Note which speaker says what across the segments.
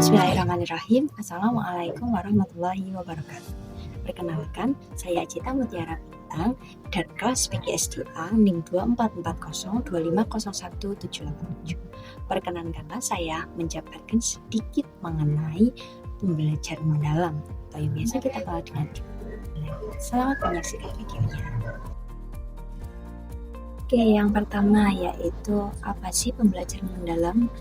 Speaker 1: Bismillahirrahmanirrahim. Assalamualaikum warahmatullahi wabarakatuh. Perkenalkan, saya Cita Mutiara Bintang dari kelas PGS2A NIM 2440250178. Perkenankanlah saya menjabarkan sedikit mengenai pembelajaran mendalam atau yang biasa kita kenal dengan deep learning. Selamat menyaksikan videonya. Oke, yang pertama yaitu apa sih pembelajaran mendalam?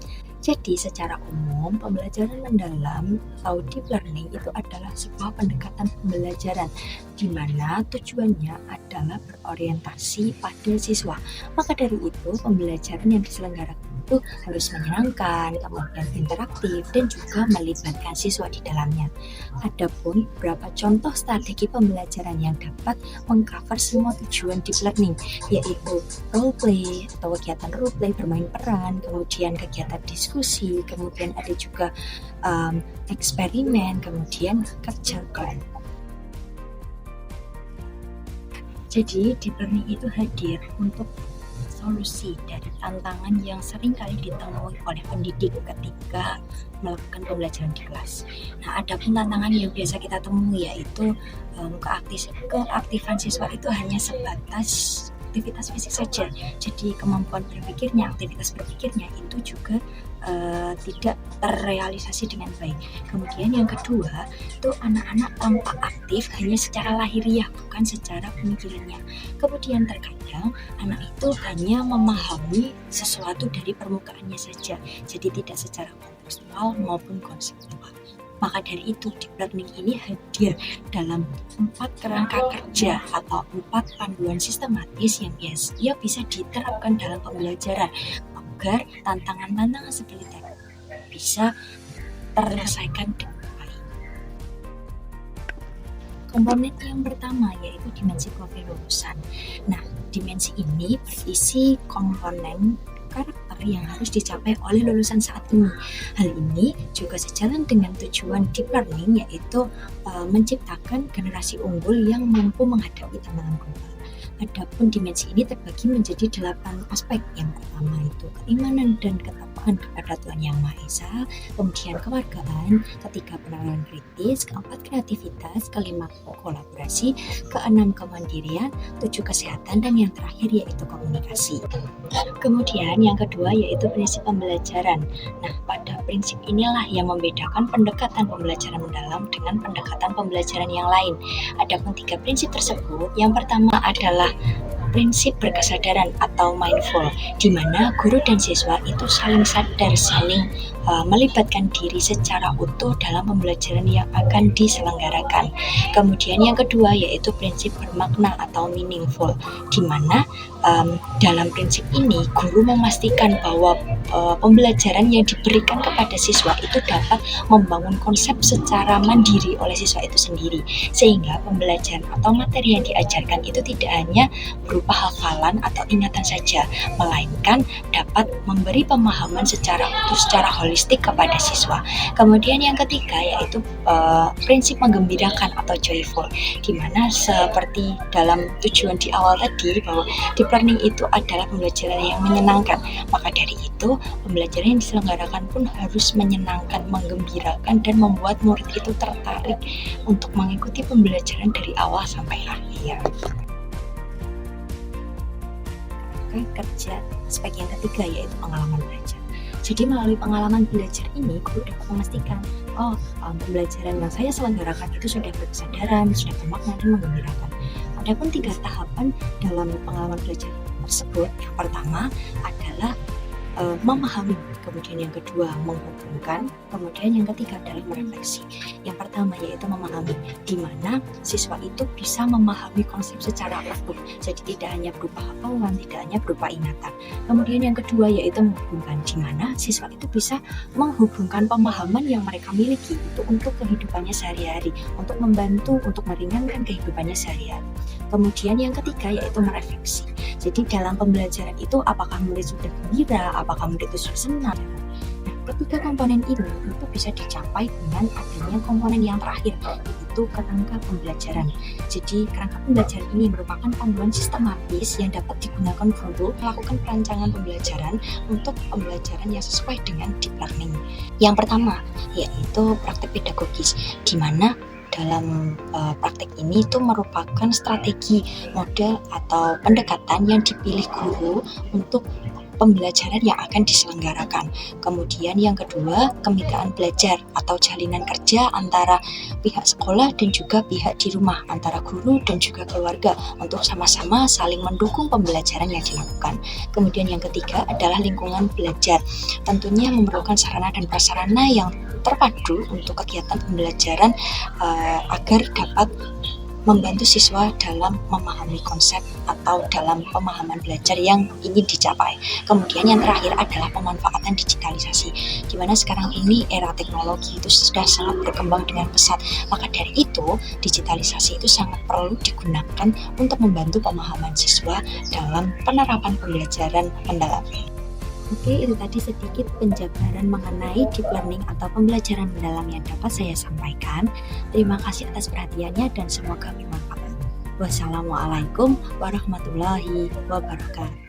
Speaker 1: Jadi secara umum pembelajaran mendalam atau deep learning itu adalah sebuah pendekatan pembelajaran di mana tujuannya adalah berorientasi pada siswa. Maka dari itu pembelajaran yang diselenggarakan itu harus menyenangkan, kemudian interaktif dan juga melibatkan siswa di dalamnya. Adapun beberapa contoh strategi pembelajaran yang dapat mengcover semua tujuan deep learning yaitu role play atau kegiatan role play bermain peran, kemudian kegiatan diskusi, kemudian ada juga eksperimen, kemudian kerja kelompok. Jadi deep learning itu hadir untuk solusi dari tantangan yang sering kali ditemui oleh pendidik ketika melakukan pembelajaran di kelas. Nah, ada pun tantangan yang biasa kita temui yaitu keaktifan siswa itu hanya sebatas aktivitas fisik saja. Jadi kemampuan berpikirnya, aktivitas berpikirnya itu juga tidak terrealisasi dengan baik. Kemudian yang kedua itu anak-anak tampak aktif hanya secara lahiriah, bukan secara pemikirannya. Kemudian terkadang anak itu hanya memahami sesuatu dari permukaannya saja, jadi tidak secara kontekstual maupun konseptual. Maka dari itu deep learning ini hadir dalam 4 kerangka kerja atau 4 panduan sistematis yang biasanya bisa diterapkan dalam pembelajaran agar tantangan-tantangan seperti tadi bisa terselesaikan dengan baik. Komponen yang pertama yaitu dimensi profil lulusan. Nah, dimensi ini berisi komponen karakter yang harus dicapai oleh lulusan saat ini. Hal ini juga sejalan dengan tujuan deep learning yaitu menciptakan generasi unggul yang mampu menghadapi tantangan global. Adapun dimensi ini terbagi menjadi 8 aspek. Yang pertama itu keimanan dan ketakwaan kepada Tuhan Yang Maha Esa, kemudian kewargaan, ketiga penanganan kritis, keempat kreativitas, kelima kolaborasi, keenam kemandirian, 7 kesehatan, dan yang terakhir yaitu komunikasi. Kemudian yang kedua yaitu prinsip pembelajaran. Nah, pada prinsip inilah yang membedakan pendekatan pembelajaran mendalam dengan pendekatan pembelajaran yang lain. Adapun 3 prinsip tersebut, yang pertama adalah prinsip berkesadaran atau mindful, di mana guru dan siswa itu saling sadar, saling melibatkan diri secara utuh dalam pembelajaran yang akan diselenggarakan. Kemudian yang kedua yaitu prinsip bermakna atau meaningful, di mana dalam prinsip ini guru memastikan bahwa pembelajaran yang diberikan kepada siswa itu dapat membangun konsep secara mandiri oleh siswa itu sendiri, sehingga pembelajaran atau materi yang diajarkan itu tidak hanya berupa hafalan atau ingatan saja, melainkan dapat memberi pemahaman secara utuh, secara holistik kepada siswa. Kemudian yang ketiga yaitu prinsip menggembirakan atau joyful, di mana seperti dalam tujuan di awal tadi bahwa deep learning itu adalah pembelajaran yang menyenangkan. Maka dari itu pembelajaran yang diselenggarakan pun harus menyenangkan, menggembirakan, dan membuat murid itu tertarik untuk mengikuti pembelajaran dari awal sampai akhir. Kerja aspek yang ketiga yaitu pengalaman belajar. Jadi melalui pengalaman belajar ini guru dapat memastikan pembelajaran yang saya selenggarakan itu sudah berkesadaran, sudah bermakna dan menggembirakan. Adapun 3 tahapan dalam pengalaman belajar tersebut, yang pertama adalah memahami, kemudian yang kedua menghubungkan, kemudian yang ketiga adalah merefleksi. Yang pertama yaitu memahami, di mana siswa itu bisa memahami konsep secara utuh, jadi tidak hanya berupa hafalan, tidak hanya berupa ingatan. Kemudian yang kedua yaitu menghubungkan, di mana siswa itu bisa menghubungkan pemahaman yang mereka miliki itu untuk kehidupannya sehari-hari, untuk membantu, untuk meringankan kehidupannya sehari-hari. Kemudian yang ketiga yaitu merefleksi. Jadi dalam pembelajaran itu apakah murid sudah gembira, apakah murid itu sudah senang. Nah, ketiga komponen ini itu bisa dicapai dengan adanya komponen yang terakhir, yaitu kerangka pembelajaran. Jadi kerangka pembelajaran ini merupakan panduan sistematis yang dapat digunakan guru melakukan perancangan pembelajaran untuk pembelajaran yang sesuai dengan deep learning. Yang pertama yaitu praktik pedagogis, di mana dalam praktik ini itu merupakan strategi, model atau pendekatan yang dipilih guru untuk pembelajaran yang akan diselenggarakan. Kemudian yang kedua, kemitraan belajar atau jalinan kerja antara pihak sekolah dan juga pihak di rumah, antara guru dan juga keluarga untuk sama-sama saling mendukung pembelajaran yang dilakukan. Kemudian yang ketiga adalah lingkungan belajar, tentunya memerlukan sarana dan prasarana yang terpadu untuk kegiatan pembelajaran agar dapat membantu siswa dalam memahami konsep atau dalam pemahaman belajar yang ingin dicapai. Kemudian yang terakhir adalah pemanfaatan digitalisasi, di mana sekarang ini era teknologi itu sudah sangat berkembang dengan pesat. Maka dari itu, digitalisasi itu sangat perlu digunakan untuk membantu pemahaman siswa dalam penerapan pembelajaran mendalam. Oke, itu tadi sedikit penjabaran mengenai deep learning atau pembelajaran mendalam yang dapat saya sampaikan. Terima kasih atas perhatiannya dan semoga bermanfaat. Wassalamualaikum warahmatullahi wabarakatuh.